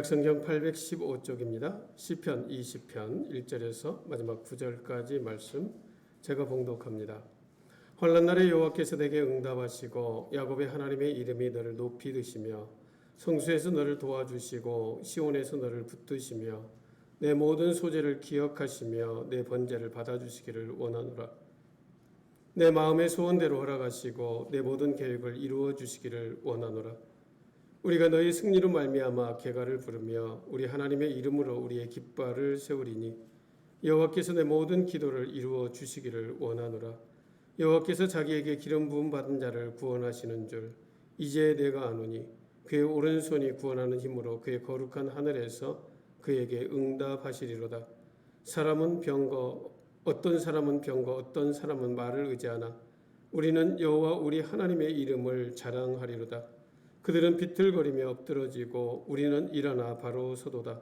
성경 815쪽입니다. 시편 20편 1절에서 마지막 9절까지 말씀 제가 봉독합니다. 환난 날에 여호와께서 내게 응답하시고 야곱의 하나님의 이름이 너를 높이 드시며 성수에서 너를 도와주시고 시온에서 너를 붙드시며 내 모든 소재를 기억하시며 내 번제를 받아주시기를 원하노라. 내 마음의 소원대로 허락하시고 내 모든 계획을 이루어 주시기를 원하노라. 우리가 너희 승리로 말미암아 개가를 부르며 우리 하나님의 이름으로 우리의 깃발을 세우리니 여호와께서 내 모든 기도를 이루어 주시기를 원하노라. 여호와께서 자기에게 기름 부음 받은 자를 구원하시는 줄 이제 내가 아노니 그의 오른손이 구원하는 힘으로 그의 거룩한 하늘에서 그에게 응답하시리로다. 사람은 병거 어떤 사람은 병거 어떤 사람은 말을 의지하나 우리는 여호와 우리 하나님의 이름을 자랑하리로다. 그들은 비틀거리며 엎드러지고 우리는 일어나 바로 서도다.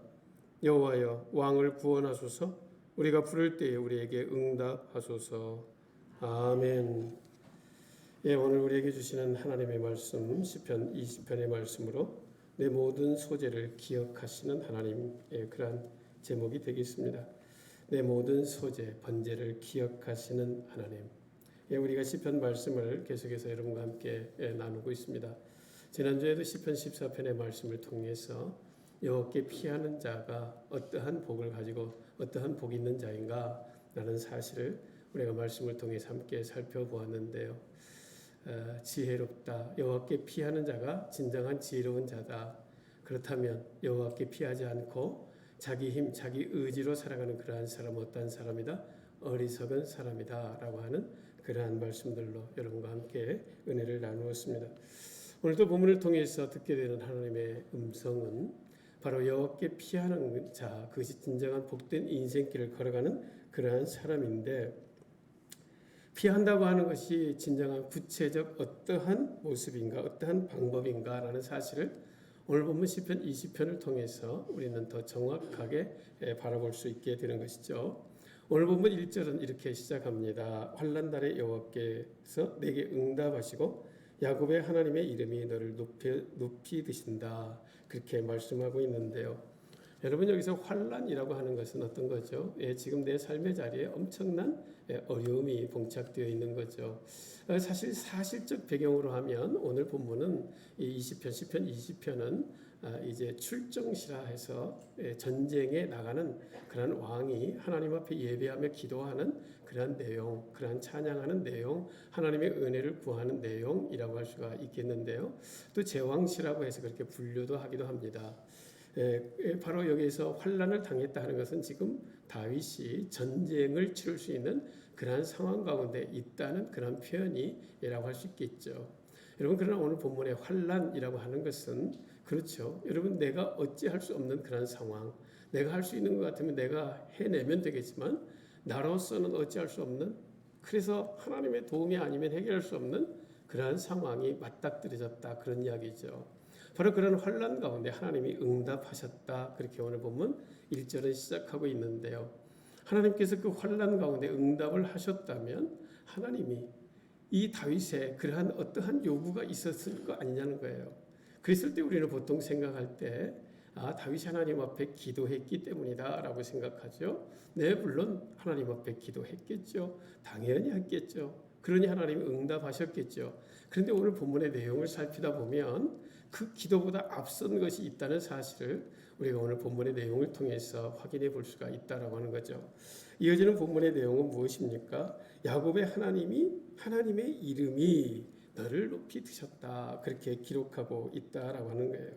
여호와여 왕을 구원하소서. 우리가 부를 때에 우리에게 응답하소서. 아멘. 예, 오늘 우리에게 주시는 하나님의 말씀 시편 20편의 말씀으로 내 모든 소재를 기억하시는 하나님의 그러한 제목이 되겠습니다. 내 모든 소재, 번제를 기억하시는 하나님. 예, 우리가 시편 말씀을 계속해서 여러분과 함께 나누고 있습니다. 지난주에도 시편 14편의 말씀을 통해서 여호와께 피하는 자가 어떠한 복을 가지고 어떠한 복이 있는 자인가 라는 사실을 우리가 말씀을 통해서 함께 살펴보았는데요. 지혜롭다. 여호와께 피하는 자가 진정한 지혜로운 자다. 그렇다면 여호와께 피하지 않고 자기 힘, 자기 의지로 살아가는 그러한 사람은 어떤 사람이다? 어리석은 사람이다 라고 하는 그러한 말씀들로 여러분과 함께 은혜를 나누었습니다. 오늘도 본문을 통해서 듣게 되는 하나님의 음성은 바로 여호와께 피하는 자, 그것이 진정한 복된 인생길을 걸어가는 그러한 사람인데, 피한다고 하는 것이 진정한 구체적 어떠한 모습인가, 어떠한 방법인가 라는 사실을 오늘 본문 시편 20편을 통해서 우리는 더 정확하게 바라볼 수 있게 되는 것이죠. 오늘 본문 1절은 이렇게 시작합니다. 환난 날에 여호와께서 내게 응답하시고 야곱의 하나님의 이름이 너를 높이 드신다. 그렇게 말씀하고 있는데요. 여러분, 여기서 환난이라고 하는 것은 어떤 거죠? 지금 내 삶의 자리에 엄청난 어려움이 봉착되어 있는 거죠. 사실 사실적 배경으로 하면 오늘 본문은 이 20편, 시편 20편은 이제 출정시라 해서 전쟁에 나가는 그런 왕이 하나님 앞에 예배하며 기도하는 그런 내용, 그런 찬양하는 내용, 하나님의 은혜를 구하는 내용이라고 할 수가 있겠는데요. 또 제왕시라고 해서 그렇게 분류도 하기도 합니다. 바로 여기서 환난을 당했다 하는 것은 지금 다윗이 전쟁을 치를 수 있는 그러한 상황 가운데 있다는 그런 표현이라고 할 수 있겠죠. 여러분, 그러나 오늘 본문의 환난이라고 하는 것은 그렇죠. 여러분, 내가 어찌할 수 없는 그런 상황, 내가 할 수 있는 것 같으면 내가 해내면 되겠지만 나로서는 어찌할 수 없는, 그래서 하나님의 도움이 아니면 해결할 수 없는 그러한 상황이 맞닥뜨려졌다, 그런 이야기죠. 바로 그런 환난 가운데 하나님이 응답하셨다. 그렇게 오늘 보면 1절은 시작하고 있는데요. 하나님께서 그 환난 가운데 응답을 하셨다면 하나님이 이 다윗에 그러한 어떠한 요구가 있었을 거 아니냐는 거예요. 그랬을 때 우리는 보통 생각할 때 다윗이 하나님 앞에 기도했기 때문이다 라고 생각하죠. 네, 물론 하나님 앞에 기도했겠죠. 당연히 했겠죠. 그러니 하나님이 응답하셨겠죠. 그런데 오늘 본문의 내용을 살피다 보면 그 기도보다 앞선 것이 있다는 사실을 우리가 오늘 본문의 내용을 통해서 확인해 볼 수가 있다라고 하는 거죠. 이어지는 본문의 내용은 무엇입니까? 야곱의 하나님의 이름이 너를 높이 드셨다. 그렇게 기록하고 있다라고 하는 거예요.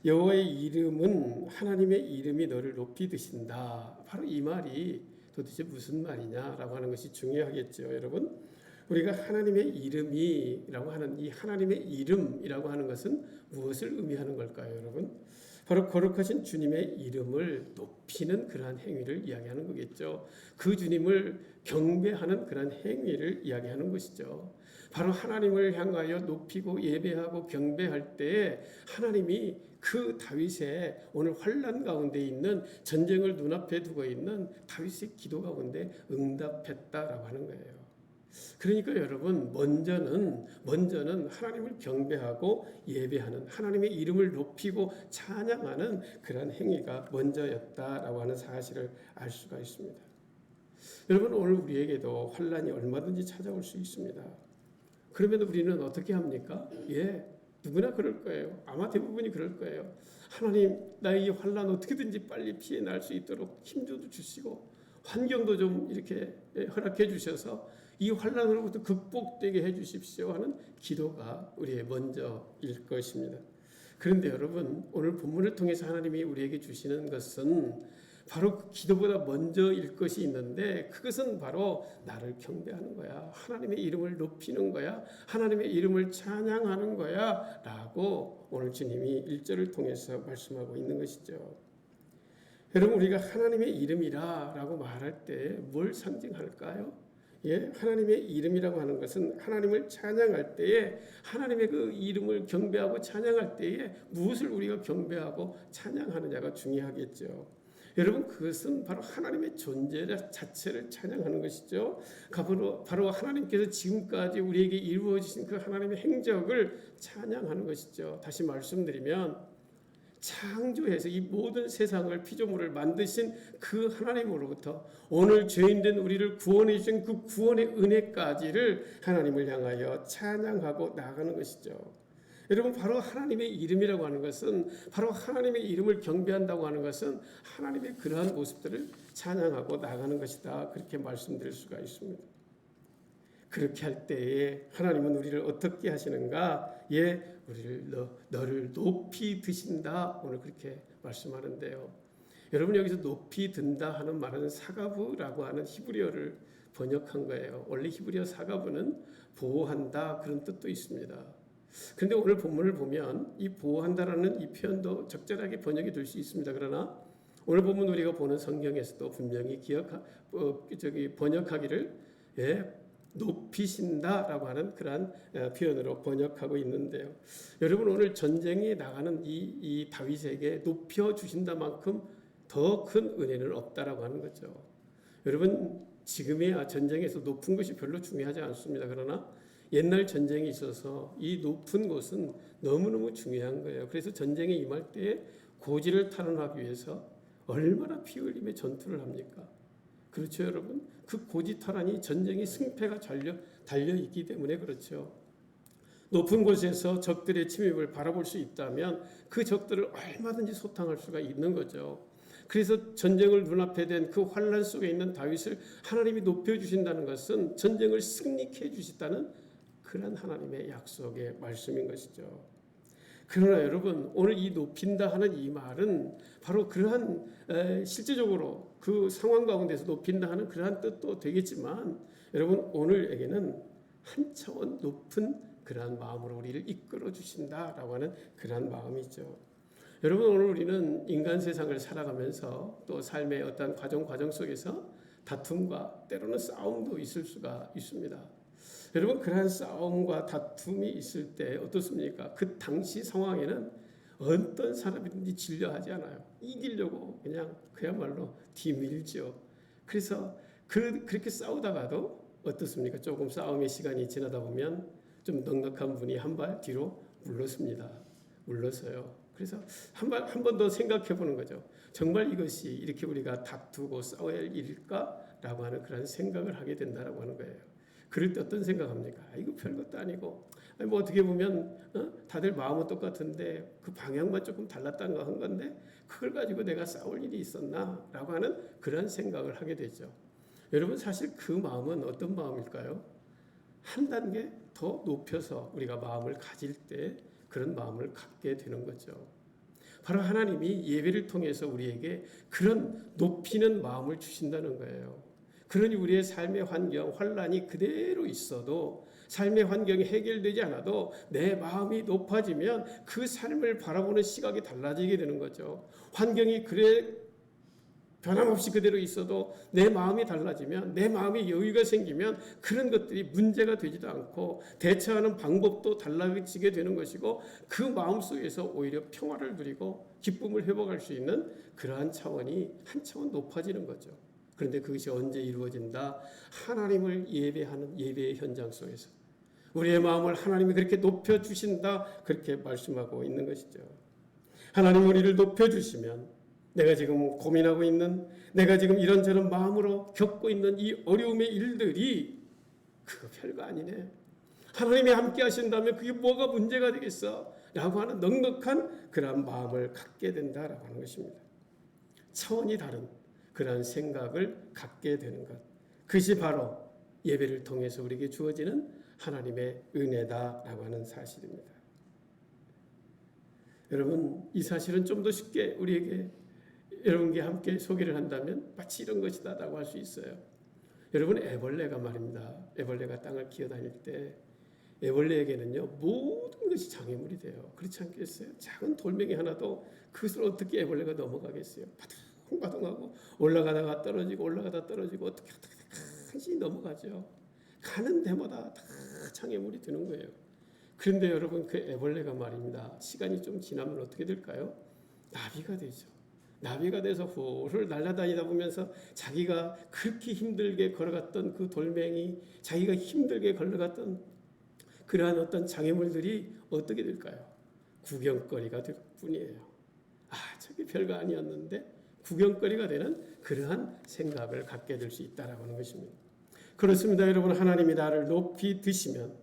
여호와의 이름은 하나님의 이름이 너를 높이 드신다. 바로 이 말이 도대체 무슨 말이냐라고 하는 것이 중요하겠죠, 여러분. 우리가 하나님의 이름이라고 하는 이 하나님의 이름이라고 하는 것은 무엇을 의미하는 걸까요, 여러분? 바로 거룩하신 주님의 이름을 높이는 그러한 행위를 이야기하는 거겠죠. 그 주님을 경배하는 그런 행위를 이야기하는 것이죠. 바로 하나님을 향하여 높이고 예배하고 경배할 때에 하나님이 그 다윗의 오늘 환난 가운데 있는, 전쟁을 눈앞에 두고 있는 다윗의 기도 가운데 응답했다라고 하는 거예요. 그러니까 여러분 먼저는 하나님을 경배하고 예배하는 하나님의 이름을 높이고 찬양하는 그런 행위가 먼저였다라고 하는 사실을 알 수가 있습니다. 여러분 오늘 우리에게도 환난이 얼마든지 찾아올 수 있습니다. 그러면 우리는 어떻게 합니까? 누구나 그럴 거예요. 아마 대부분이 그럴 거예요. 하나님 나의 이 환난 어떻게든지 빨리 피해 날 수 있도록 힘도 주시고 환경도 좀 이렇게 허락해 주셔서 이 환난으로부터 극복되게 해 주십시오 하는 기도가 우리의 먼저일 것입니다. 그런데 여러분 오늘 본문을 통해서 하나님이 우리에게 주시는 것은 바로 그 기도보다 먼저일 것이 있는데 그것은 바로 나를 경배하는 거야. 하나님의 이름을 높이는 거야. 하나님의 이름을 찬양하는 거야 라고 오늘 주님이 1절을 통해서 말씀하고 있는 것이죠. 여러분 우리가 하나님의 이름이라 라고 말할 때 뭘 상징할까요? 하나님의 이름이라고 하는 것은 하나님을 찬양할 때에 하나님의 그 이름을 경배하고 찬양할 때에 무엇을 우리가 경배하고 찬양하느냐가 중요하겠죠. 여러분 그것은 바로 하나님의 존재 자체를 찬양하는 것이죠. 바로 하나님께서 지금까지 우리에게 이루어 주신 그 하나님의 행적을 찬양하는 것이죠. 다시 말씀드리면 창조해서 이 모든 세상을 피조물을 만드신 그 하나님으로부터 오늘 죄인된 우리를 구원해 주신 그 구원의 은혜까지를 하나님을 향하여 찬양하고 나아가는 것이죠. 여러분 바로 하나님의 이름이라고 하는 것은 바로 하나님의 이름을 경배한다고 하는 것은 하나님의 그러한 모습들을 찬양하고 나아가는 것이다. 그렇게 말씀드릴 수가 있습니다. 그렇게 할 때에 하나님은 우리를 어떻게 하시는가? 우리를 너를 높이 드신다. 오늘 그렇게 말씀하는데요. 여러분 여기서 높이 든다 하는 말은 사가부라고 하는 히브리어를 번역한 거예요. 원래 히브리어 사가부는 보호한다 그런 뜻도 있습니다. 그런데 오늘 본문을 보면 이 보호한다라는 이 표현도 적절하게 번역이 될 수 있습니다. 그러나 오늘 본문 우리가 보는 성경에서도 분명히 번역하기를 높이신다라고 하는 그러한 표현으로 번역하고 있는데요. 여러분 오늘 전쟁에 나가는 이 다윗에게 높여 주신다만큼 더 큰 은혜는 없다라고 하는 거죠. 여러분 지금의 전쟁에서 높은 것이 별로 중요하지 않습니다. 그러나 옛날 전쟁이 있어서 이 높은 곳은 너무너무 중요한 거예요. 그래서 전쟁에 임할 때에 고지를 탈환하기 위해서 얼마나 피 흘림의 전투를 합니까? 그렇죠 여러분? 그 고지 탈환이 전쟁의 승패가 달려있기 때문에 그렇죠. 높은 곳에서 적들의 침입을 바라볼 수 있다면 그 적들을 얼마든지 소탕할 수가 있는 거죠. 그래서 전쟁을 눈앞에 댄 그 환난 속에 있는 다윗을 하나님이 높여주신다는 것은 전쟁을 승리케 해주시다는 그런 하나님의 약속의 말씀인 것이죠. 그러나 여러분 오늘 이 높인다 하는 이 말은 바로 그러한 실제적으로 그 상황 가운데서 높인다 하는 그러한 뜻도 되겠지만 여러분 오늘에게는 한 차원 높은 그러한 마음으로 우리를 이끌어 주신다라고 하는 그러한 마음이죠. 여러분 오늘 우리는 인간 세상을 살아가면서 또 삶의 어떤 과정 속에서 다툼과 때로는 싸움도 있을 수가 있습니다. 여러분 그러한 싸움과 다툼이 있을 때 어떻습니까? 그 당시 상황에는 어떤 사람이든지 질려하지 않아요. 이기려고 그냥 그야말로 뒤밀죠. 그래서 그렇게 싸우다가도 어떻습니까? 조금 싸움의 시간이 지나다 보면 좀 넉넉한 분이 한 발 뒤로 물러서요. 그래서 한 번 더 생각해 보는 거죠. 정말 이것이 이렇게 우리가 다투고 싸워야 할 일일까라고 하는 그런 생각을 하게 된다라고 하는 거예요. 그럴 때 어떤 생각합니까? 이거 별것도 아니고 뭐 어떻게 보면 다들 마음은 똑같은데 그 방향만 조금 달랐다는 거 한 건데 그걸 가지고 내가 싸울 일이 있었나? 라고 하는 그런 생각을 하게 되죠. 여러분 사실 그 마음은 어떤 마음일까요? 한 단계 더 높여서 우리가 마음을 가질 때 그런 마음을 갖게 되는 거죠. 바로 하나님이 예배를 통해서 우리에게 그런 높이는 마음을 주신다는 거예요. 그러니 우리의 삶의 환경, 환란이 그대로 있어도 삶의 환경이 해결되지 않아도 내 마음이 높아지면 그 삶을 바라보는 시각이 달라지게 되는 거죠. 환경이 변함없이 그대로 있어도 내 마음이 달라지면 내 마음에 여유가 생기면 그런 것들이 문제가 되지도 않고 대처하는 방법도 달라지게 되는 것이고 그 마음 속에서 오히려 평화를 누리고 기쁨을 회복할 수 있는 그러한 차원이 한 차원 높아지는 거죠. 그런데 그것이 언제 이루어진다? 하나님을 예배하는 예배의 현장 속에서 우리의 마음을 하나님이 그렇게 높여주신다, 그렇게 말씀하고 있는 것이죠. 하나님 우리를 높여주시면 내가 지금 고민하고 있는, 내가 지금 이런저런 마음으로 겪고 있는 이 어려움의 일들이 그거 별거 아니네, 하나님이 함께 하신다면 그게 뭐가 문제가 되겠어? 라고 하는 넉넉한 그러한 마음을 갖게 된다라고 하는 것입니다. 차원이 다른 그러한 생각을 갖게 되는 것, 그것이 바로 예배를 통해서 우리에게 주어지는 하나님의 은혜다라고 하는 사실입니다. 여러분, 이 사실은 좀 더 쉽게 우리에게 여러분과 함께 소개를 한다면 마치 이런 것이다라고 할 수 있어요. 여러분, 애벌레가 말입니다. 애벌레가 땅을 기어다닐 때 애벌레에게는요 모든 것이 장애물이 돼요. 그렇지 않겠어요? 작은 돌멩이 하나도 그것을 어떻게 애벌레가 넘어가겠어요? 바둥바둥하고 올라가다가 떨어지고 올라가다 떨어지고 어떻게 간신히 넘어가죠. 가는 데마다 다 장애물이 드는 거예요. 그런데 여러분, 그 애벌레가 말입니다, 시간이 좀 지나면 어떻게 될까요? 나비가 되죠. 나비가 돼서 훌훌 날아다니다 보면서 자기가 그렇게 힘들게 걸어갔던 그 돌멩이, 자기가 힘들게 걸어갔던 그러한 어떤 장애물들이 어떻게 될까요? 구경거리가 될 뿐이에요. 아, 저게 별거 아니었는데 구경거리가 되는 그러한 생각을 갖게 될 수 있다라고 하는 것입니다. 그렇습니다. 여러분, 하나님이 나를 높이 드시면,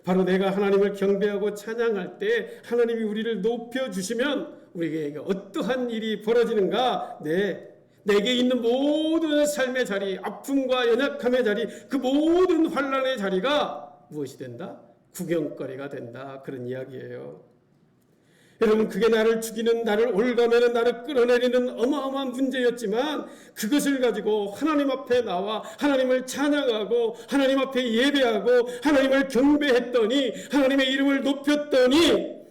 바로 내가 하나님을 경배하고 찬양할 때 하나님이 우리를 높여주시면 우리에게 어떠한 일이 벌어지는가? 내게 있는 모든 삶의 자리, 아픔과 연약함의 자리, 그 모든 환난의 자리가 무엇이 된다? 구경거리가 된다, 그런 이야기예요. 여러분, 그게 나를 죽이는, 나를 올가매는, 나를 끌어내리는 어마어마한 문제였지만 그것을 가지고 하나님 앞에 나와 하나님을 찬양하고 하나님 앞에 예배하고 하나님을 경배했더니, 하나님의 이름을 높였더니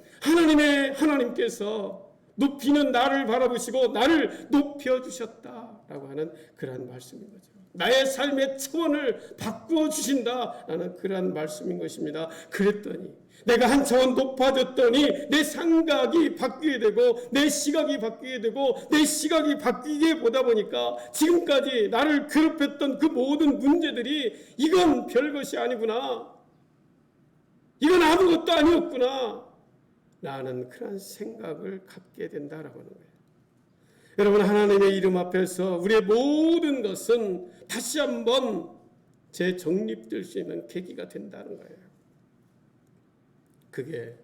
하나님께서 높이는 나를 바라보시고 나를 높여주셨다라고 하는 그러한 말씀인 거죠. 나의 삶의 차원을 바꾸어 주신다라는 그러한 말씀인 것입니다. 그랬더니 내가 한 차원 높아졌더니 내 생각이 바뀌게 되고 내 시각이 바뀌게 되고 내 시각이 바뀌게 보다 보니까 지금까지 나를 괴롭혔던 그 모든 문제들이 이건 별것이 아니구나, 이건 아무것도 아니었구나 라는 그런 생각을 갖게 된다라고 하는 거예요. 여러분, 하나님의 이름 앞에서 우리의 모든 것은 다시 한번 재정립될 수 있는 계기가 된다는 거예요. 그게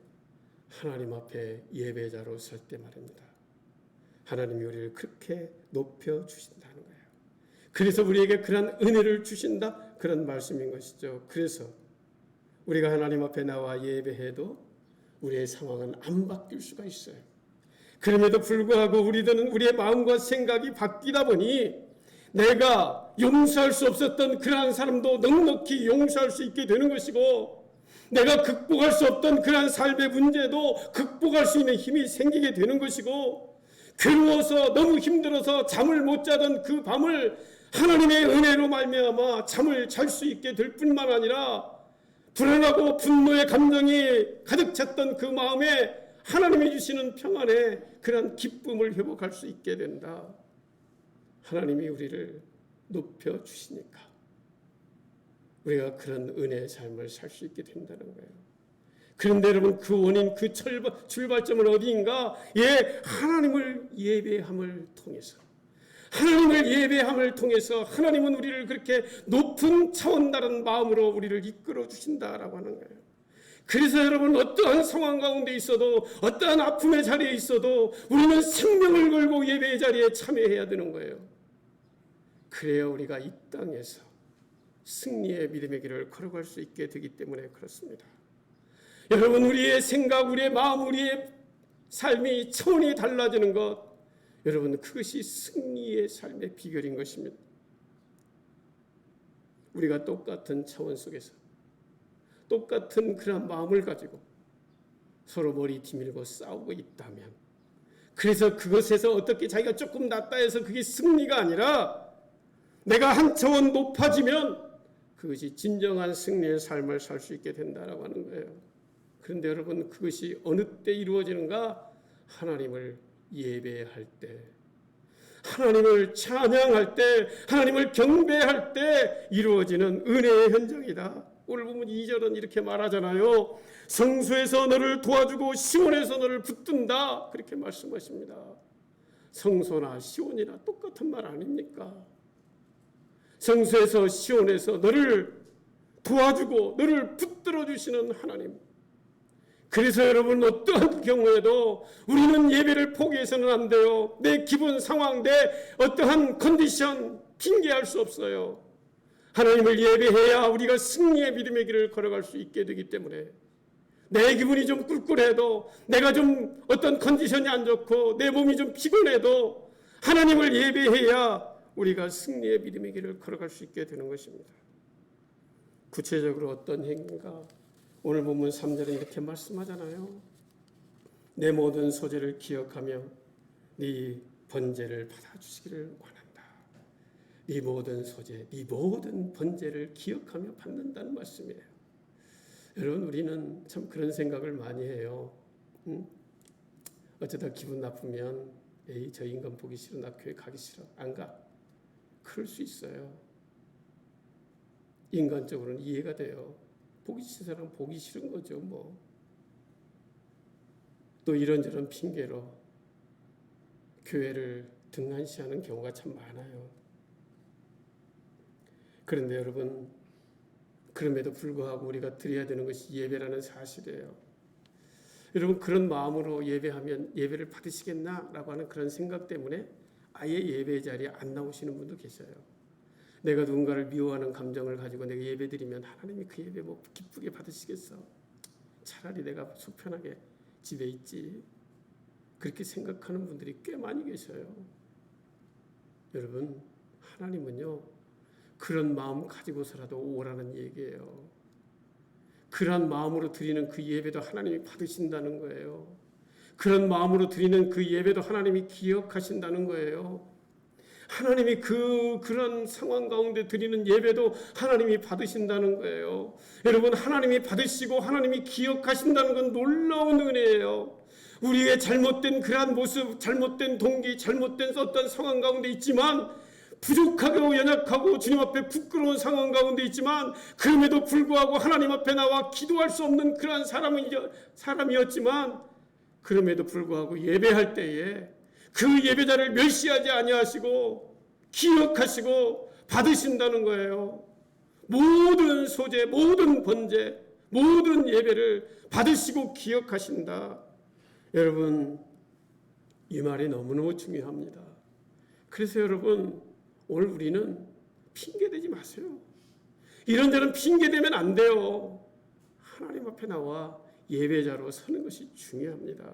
하나님 앞에 예배자로 설 때 말입니다. 하나님이 우리를 그렇게 높여주신다는 거예요. 그래서 우리에게 그런 은혜를 주신다, 그런 말씀인 것이죠. 그래서 우리가 하나님 앞에 나와 예배해도 우리의 상황은 안 바뀔 수가 있어요. 그럼에도 불구하고 우리의 마음과 생각이 바뀌다 보니 내가 용서할 수 없었던 그러한 사람도 넉넉히 용서할 수 있게 되는 것이고, 내가 극복할 수 없던 그러한 삶의 문제도 극복할 수 있는 힘이 생기게 되는 것이고, 괴로워서 너무 힘들어서 잠을 못 자던 그 밤을 하나님의 은혜로 말미암아 잠을 잘 수 있게 될 뿐만 아니라 불안하고 분노의 감정이 가득 찼던 그 마음에 하나님이 주시는 평안에 그런 기쁨을 회복할 수 있게 된다. 하나님이 우리를 높여주시니까 우리가 그런 은혜의 삶을 살 수 있게 된다는 거예요. 그런데 여러분, 그 원인, 그 출발점은 어디인가? 하나님을 예배함을 통해서, 하나님을 예배함을 통해서 하나님은 우리를 그렇게 높은 차원 다른 마음으로 우리를 이끌어 주신다라고 하는 거예요. 그래서 여러분, 어떠한 상황 가운데 있어도, 어떠한 아픔의 자리에 있어도 우리는 생명을 걸고 예배의 자리에 참여해야 되는 거예요. 그래야 우리가 이 땅에서 승리의 믿음의 길을 걸어갈 수 있게 되기 때문에 그렇습니다. 여러분, 우리의 생각, 우리의 마음, 우리의 삶이 차원이 달라지는 것, 여러분, 그것이 승리의 삶의 비결인 것입니다. 우리가 똑같은 차원 속에서 똑같은 그런 마음을 가지고 서로 머리 뒤밀고 싸우고 있다면, 그래서 그것에서 어떻게 자기가 조금 낫다 해서 그게 승리가 아니라 내가 한 차원 높아지면 그것이 진정한 승리의 삶을 살 수 있게 된다라고 하는 거예요. 그런데 여러분, 그것이 어느 때 이루어지는가? 하나님을 예배할 때, 하나님을 찬양할 때, 하나님을 경배할 때 이루어지는 은혜의 현장이다. 오늘 보면 2절은 이렇게 말하잖아요. 성소에서 너를 도와주고 시온에서 너를 붙든다. 그렇게 말씀하십니다. 성소나 시온이나 똑같은 말 아닙니까? 성소에서 시온에서 너를 도와주고 너를 붙들어 주시는 하나님. 그래서 여러분 어떠한 경우에도 우리는 예배를 포기해서는 안 돼요. 내 기분, 상황, 내 어떠한 컨디션 핑계할 수 없어요. 하나님을 예배해야 우리가 승리의 믿음의 길을 걸어갈 수 있게 되기 때문에 내 기분이 좀 꿀꿀해도 내가 좀 어떤 컨디션이 안 좋고 내 몸이 좀 피곤해도 하나님을 예배해야 우리가 승리의 믿음의 길을 걸어갈 수 있게 되는 것입니다. 구체적으로 어떤 행위인가? 오늘 본문 3절에 이렇게 말씀하잖아요. 내 모든 소재를 기억하며 네 번제를 받아주시기를 원한다. 네 모든 소재, 네 모든 번제를 기억하며 받는다는 말씀이에요. 여러분 우리는 참 그런 생각을 많이 해요. 어쩌다 기분 나쁘면 에이 저 인간 보기 싫어, 나 교회 가기 싫어, 안 가. 그럴 수 있어요. 인간적으로는 이해가 돼요. 보기 싫은 사람 보기 싫은 거죠. 뭐. 또 이런저런 핑계로 교회를 등한시하는 경우가 참 많아요. 그런데 여러분 그럼에도 불구하고 우리가 드려야 되는 것이 예배라는 사실이에요. 여러분 그런 마음으로 예배하면 예배를 받으시겠나라고 하는 그런 생각 때문에 아예 예배 자리에 안 나오시는 분도 계셔요. 내가 누군가를 미워하는 감정을 가지고 내가 예배드리면 하나님이 그 예배 뭐 기쁘게 받으시겠어? 차라리 내가 속편하게 집에 있지. 그렇게 생각하는 분들이 꽤 많이 계셔요. 여러분 하나님은요 그런 마음 가지고서라도 오라는 얘기예요. 그런 마음으로 드리는 그 예배도 하나님이 받으신다는 거예요. 그런 마음으로 드리는 그 예배도 하나님이 기억하신다는 거예요. 하나님이 그런 상황 가운데 드리는 예배도 하나님이 받으신다는 거예요. 여러분 하나님이 받으시고 하나님이 기억하신다는 건 놀라운 은혜예요. 우리의 잘못된 그러한 모습, 잘못된 동기, 잘못된 어떤 상황 가운데 있지만 부족하고 연약하고 주님 앞에 부끄러운 상황 가운데 있지만 그럼에도 불구하고 하나님 앞에 나와 기도할 수 없는 그러한 사람이었지만 그럼에도 불구하고 예배할 때에 그 예배자를 멸시하지 아니하시고 기억하시고 받으신다는 거예요. 모든 소재, 모든 번제, 모든 예배를 받으시고 기억하신다. 여러분 이 말이 너무너무 중요합니다. 그래서 여러분 오늘 우리는 핑계대지 마세요. 이런저런 핑계대면 안 돼요. 하나님 앞에 나와 예배자로 서는 것이 중요합니다.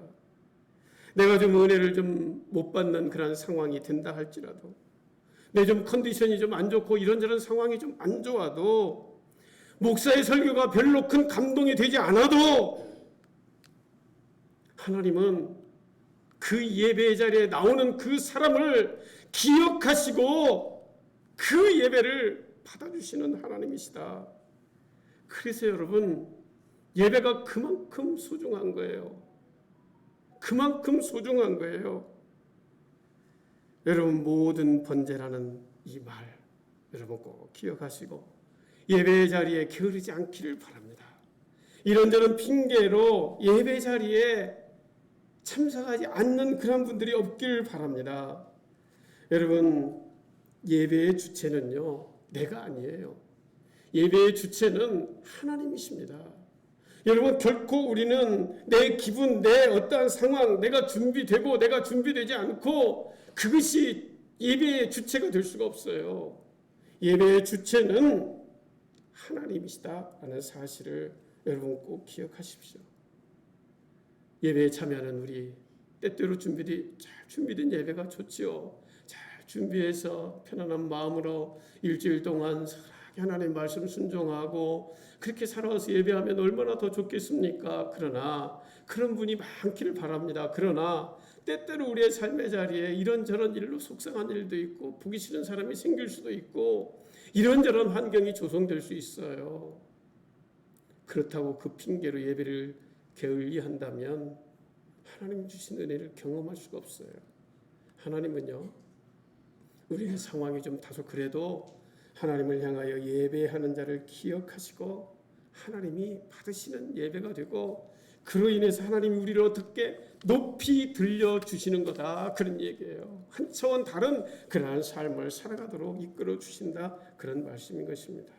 내가 좀 은혜를 좀 못 받는 그런 상황이 된다 할지라도 내 좀 컨디션이 좀 안 좋고 이런저런 상황이 좀 안 좋아도 목사의 설교가 별로 큰 감동이 되지 않아도 하나님은 그 예배 자리에 나오는 그 사람을 기억하시고 그 예배를 받아주시는 하나님이시다. 그래서 여러분 예배가 그만큼 소중한 거예요. 그만큼 소중한 거예요. 여러분 모든 번제라는 이 말 여러분 꼭 기억하시고 예배 자리에 게으르지 않기를 바랍니다. 이런저런 핑계로 예배 자리에 참석하지 않는 그런 분들이 없기를 바랍니다. 여러분 예배의 주체는요 내가 아니에요. 예배의 주체는 하나님이십니다. 여러분 결코 우리는 내 기분, 내 어떠한 상황, 내가 준비되고 내가 준비되지 않고 그것이 예배의 주체가 될 수가 없어요. 예배의 주체는 하나님이시다라는 사실을 여러분 꼭 기억하십시오. 예배에 참여하는 우리 때때로 잘 준비된 예배가 좋지요. 잘 준비해서 편안한 마음으로 일주일 동안 하나님 말씀 순종하고 그렇게 살아와서 예배하면 얼마나 더 좋겠습니까? 그러나 그런 분이 많기를 바랍니다. 그러나 때때로 우리의 삶의 자리에 이런저런 일로 속상한 일도 있고 보기 싫은 사람이 생길 수도 있고 이런저런 환경이 조성될 수 있어요. 그렇다고 그 핑계로 예배를 게을리한다면 하나님 주신 은혜를 경험할 수가 없어요. 하나님은요 우리의 상황이 좀 다소 그래도 하나님을 향하여 예배하는 자를 기억하시고 하나님이 받으시는 예배가 되고 그로 인해서 하나님이 우리를 어떻게 높이 들려주시는 거다, 그런 얘기예요. 한 차원 다른 그러한 삶을 살아가도록 이끌어 주신다, 그런 말씀인 것입니다.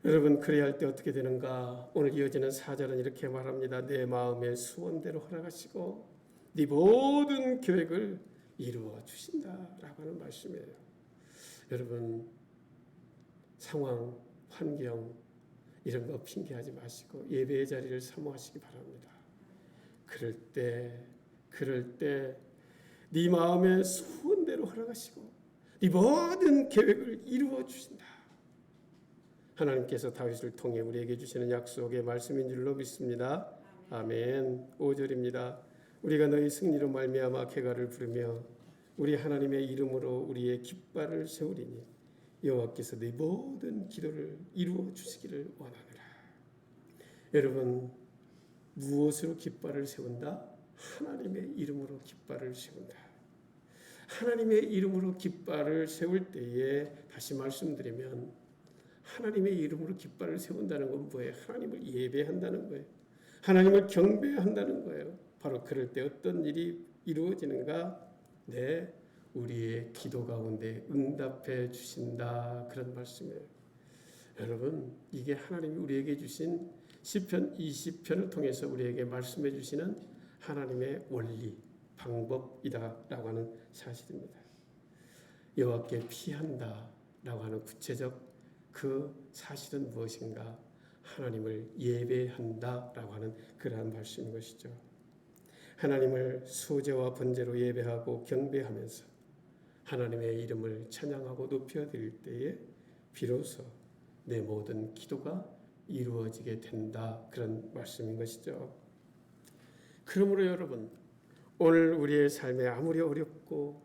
여러분, 그래야 할 때 어떻게 되는가? 오늘 이어지는 4절은 이렇게 말합니다. 내 마음의 소원대로 허락하시고 네 모든 계획을 이루어 주신다라고 하는 말씀이에요. 여러분, 상황, 환경 이런 거 핑계하지 마시고 예배의 자리를 사모하시기 바랍니다. 그럴 때 네 마음의 소원대로 허락하시고 네 모든 계획을 이루어 주신다. 하나님께서 다윗을 통해 우리에게 주시는 약속의 말씀인 줄로 믿습니다. 아멘. 5절입니다. 우리가 너희 승리로 말미암아 쾌가를 부르며 우리 하나님의 이름으로 우리의 깃발을 세우리니 여호와께서 네 모든 기도를 이루어 주시기를 원하노라. 여러분, 무엇으로 깃발을 세운다? 하나님의 이름으로 깃발을 세운다. 하나님의 이름으로 깃발을 세울 때에 다시 말씀드리면 하나님의 이름으로 깃발을 세운다는 건 뭐예요? 하나님을 예배한다는 거예요. 하나님을 경배한다는 거예요. 바로 그럴 때 어떤 일이 이루어지는가? 네, 우리의 기도 가운데 응답해 주신다, 그런 말씀이에요. 여러분, 이게 하나님이 우리에게 주신 시편 20편을 통해서 우리에게 말씀해 주시는 하나님의 원리, 방법이다라고 하는 사실입니다. 여호와께 피한다라고 하는 구체적 그 사실은 무엇인가? 하나님을 예배한다라고 하는 그러한 말씀인 것이죠. 하나님을 수제와 번제로 예배하고 경배하면서 하나님의 이름을 찬양하고 높여드릴 때에 비로소 내 모든 기도가 이루어지게 된다, 그런 말씀인 것이죠. 그러므로 여러분, 오늘 우리의 삶에 아무리 어렵고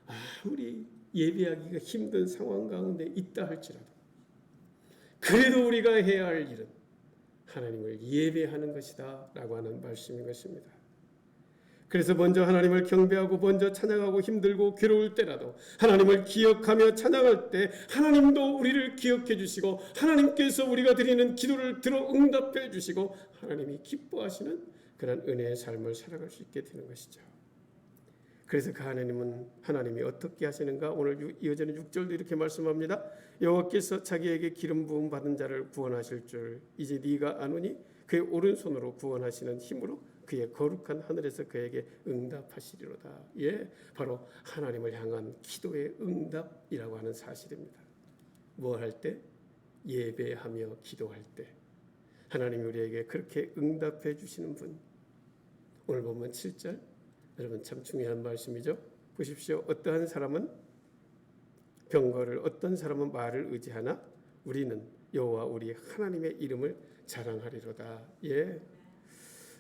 아무리 예배하기가 힘든 상황 가운데 있다 할지라도 그래도 우리가 해야 할 일은 하나님을 예배하는 것이다 라고 하는 말씀인 것입니다. 그래서 먼저 하나님을 경배하고 먼저 찬양하고 힘들고 괴로울 때라도 하나님을 기억하며 찬양할 때 하나님도 우리를 기억해 주시고 하나님께서 우리가 드리는 기도를 들어 응답해 주시고 하나님이 기뻐하시는 그런 은혜의 삶을 살아갈 수 있게 되는 것이죠. 그래서 그 하나님이 어떻게 하시는가? 오늘 이어지는 6절도 이렇게 말씀합니다. 여호와께서 자기에게 기름 부음 받은 자를 구원하실 줄 이제 네가 아노니 그의 오른손으로 구원하시는 힘으로 그의 거룩한 하늘에서 그에게 응답하시리로다. 예, 바로 하나님을 향한 기도의 응답이라고 하는 사실입니다. 뭐 할 때? 예배하며 기도할 때 하나님이 우리에게 그렇게 응답해 주시는 분. 오늘 보면 7절, 여러분 참 중요한 말씀이죠. 보십시오. 어떠한 사람은 병거를, 어떤 사람은 말을 의지하나 우리는 여호와 우리 하나님의 이름을 자랑하리로다. 예,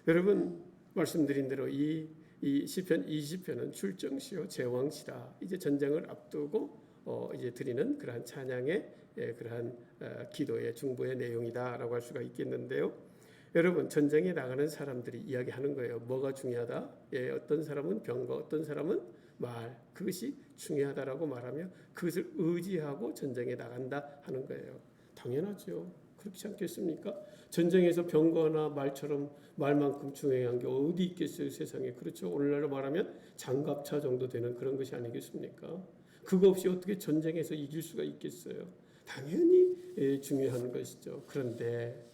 여러분 말씀드린 대로 이 시편 20편은 출정시요 제왕시다. 이제 전쟁을 앞두고 이제 드리는 그러한 찬양의 그러한 기도의 중보의 내용이다라고 할 수가 있겠는데요. 여러분, 전쟁에 나가는 사람들이 이야기하는 거예요. 뭐가 중요하다? 예, 어떤 사람은 병거, 어떤 사람은 말, 그것이 중요하다라고 말하며 그것을 의지하고 전쟁에 나간다 하는 거예요. 당연하죠. 그렇지 않겠습니까? 전쟁에서 병거나 말처럼 말만큼 중요한 게 어디 있겠어요, 세상에. 그렇죠. 오늘날로 말하면 장갑차 정도 되는 그런 것이 아니겠습니까? 그거 없이 어떻게 전쟁에서 이길 수가 있겠어요? 당연히 중요한 것이죠. 그런데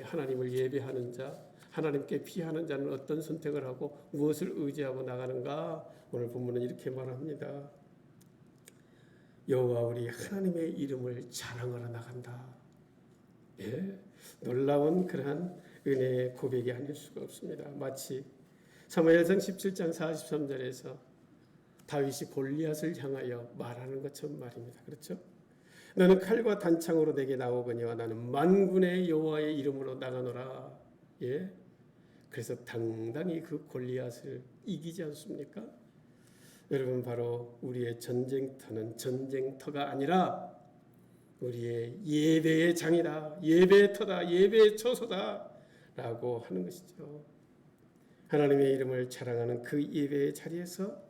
하나님을 예배하는 자, 하나님께 피하는 자는 어떤 선택을 하고 무엇을 의지하고 나가는가? 오늘 본문은 이렇게 말합니다. 여호와 우리 하나님의 이름을 자랑하러 나간다. 예, 놀라운 그러한 은혜의 고백이 아닐 수가 없습니다. 마치 사무엘상 17장 43절에서 다윗이 골리앗을 향하여 말하는 것처럼 말입니다. 그렇죠? 너는 칼과 단창으로 내게 나오거니와 나는 만군의 여호와의 이름으로 나가노라. 예, 그래서 당당히 그 골리앗을 이기지 않습니까? 여러분, 바로 우리의 전쟁터는 전쟁터가 아니라 우리의 예배의 장이다, 예배의 터다, 예배의 처소다 라고 하는 것이죠. 하나님의 이름을 자랑하는 그 예배의 자리에서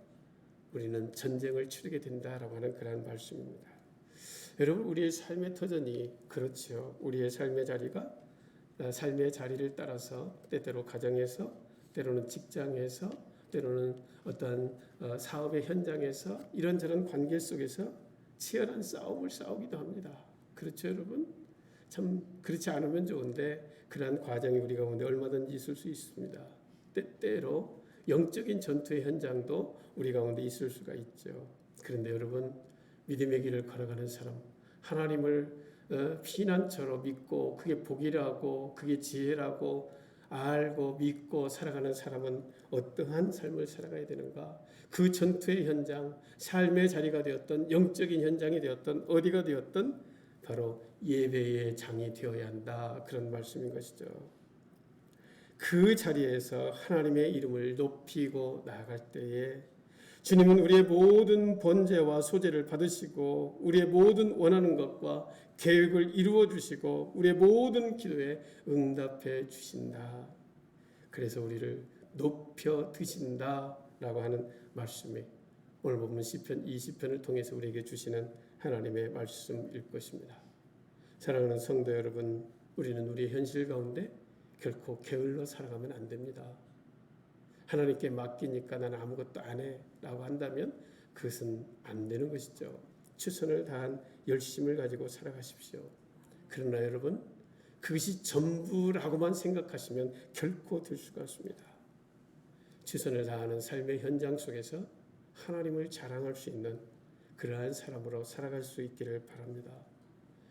우리는 전쟁을 치르게 된다라고 하는 그런 말씀입니다. 여러분, 우리의 삶의 터전이 그렇죠. 우리의 삶의 자리가 삶의 자리를 따라서 때때로 가정에서, 때로는 직장에서, 때로는 어떠한 사업의 현장에서 이런저런 관계 속에서 치열한 싸움을 싸우기도 합니다. 그렇죠, 여러분? 참 그렇지 않으면 좋은데 그러한 과정이 우리 가운데 얼마든지 있을 수 있습니다. 때때로 영적인 전투의 현장도 우리 가운데 있을 수가 있죠. 그런데 여러분, 믿음의 길을 걸어가는 사람, 하나님을 피난처로 믿고 그게 복이라고 그게 지혜라고 알고 믿고 살아가는 사람은 어떠한 삶을 살아가야 되는가? 그 전투의 현장, 삶의 자리가 되었던 영적인 현장이 되었던 어디가 되었던 바로 예배의 장이 되어야 한다. 그런 말씀인 것이죠. 그 자리에서 하나님의 이름을 높이고 나아갈 때에 주님은 우리의 모든 번제와 소제를 받으시고 우리의 모든 원하는 것과 계획을 이루어 주시고 우리의 모든 기도에 응답해 주신다. 그래서 우리를 높여 드신다라고 하는 말씀이 오늘 보면 시편 20편을 통해서 우리에게 주시는 하나님의 말씀일 것입니다. 사랑하는 성도 여러분, 우리는 우리의 현실 가운데 결코 게을러 살아가면 안 됩니다. 하나님께 맡기니까 나는 아무것도 안 해 라고 한다면 그것은 안 되는 것이죠. 최선을 다한 열심을 가지고 살아가십시오. 그러나 여러분, 그것이 전부라고만 생각하시면 결코 될 수가 없습니다. 최선을 다하는 삶의 현장 속에서 하나님을 자랑할 수 있는 그러한 사람으로 살아갈 수 있기를 바랍니다.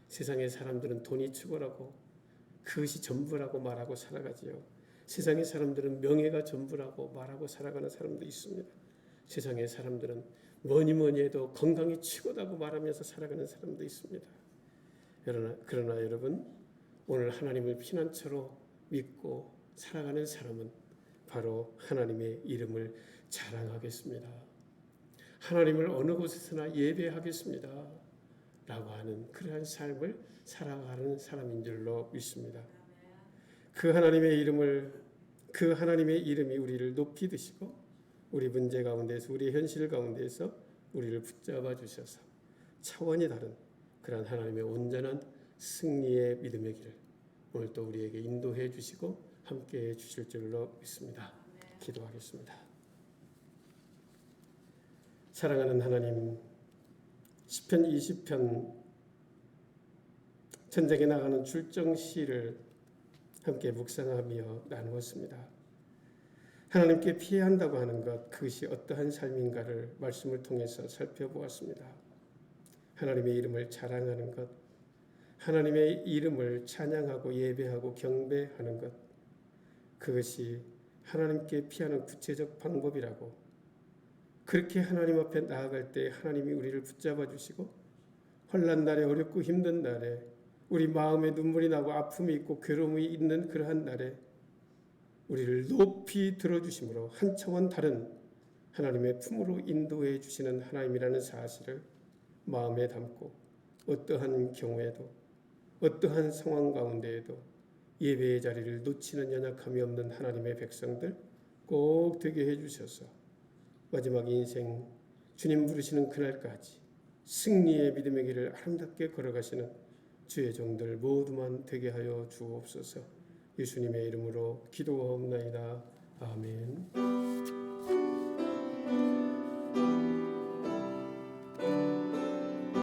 세상의 사람들은 돈이 최고라고 그것이 전부라고 말하고 살아가지요. 세상의 사람들은 명예가 전부라고 말하고 살아가는 사람도 있습니다. 세상의 사람들은 뭐니 해도 건강이 최고다고 말하면서 살아가는 사람도 있습니다. 그러나 여러분, 오늘 하나님을 피난처로 믿고 살아가는 사람은 바로 하나님의 이름을 자랑하겠습니다. 하나님을 어느 곳에서나 예배하겠습니다. 라고 하는 그러한 삶을 살아가는 사람인 줄로 믿습니다. 그 하나님의 이름이 우리를 높이 드시고 우리 문제 가운데서 우리 현실 가운데서 우리를 붙잡아 주셔서 차원이 다른 그런 하나님의 온전한 승리의 믿음의 길을 오늘 또 우리에게 인도해 주시고 함께해 주실 줄로 믿습니다. 기도하겠습니다. 사랑하는 하나님, 시편 20편 전쟁에 나가는 출정시를 함께 묵상하며 나누었습니다. 하나님께 피해야 한다고 하는 것, 그것이 어떠한 삶인가를 말씀을 통해서 살펴보았습니다. 하나님의 이름을 자랑하는 것, 하나님의 이름을 찬양하고 예배하고 경배하는 것, 그것이 하나님께 피하는 구체적 방법이라고, 그렇게 하나님 앞에 나아갈 때 하나님이 우리를 붙잡아 주시고 환난 날에 어렵고 힘든 날에 우리 마음에 눈물이 나고 아픔이 있고 괴로움이 있는 그러한 날에 우리를 높이 들어주심으로 한 차원 다른 하나님의 품으로 인도해 주시는 하나님이라는 사실을 마음에 담고 어떠한 경우에도 어떠한 상황 가운데에도 예배의 자리를 놓치는 연약함이 없는 하나님의 백성들 꼭 되게 해주셔서 마지막 인생 주님 부르시는 그날까지 승리의 믿음의 길을 아름답게 걸어가시는 주의 종들 모두만 되게 하여 주옵소서. 예수님의 이름으로 기도하옵나이다. 아멘.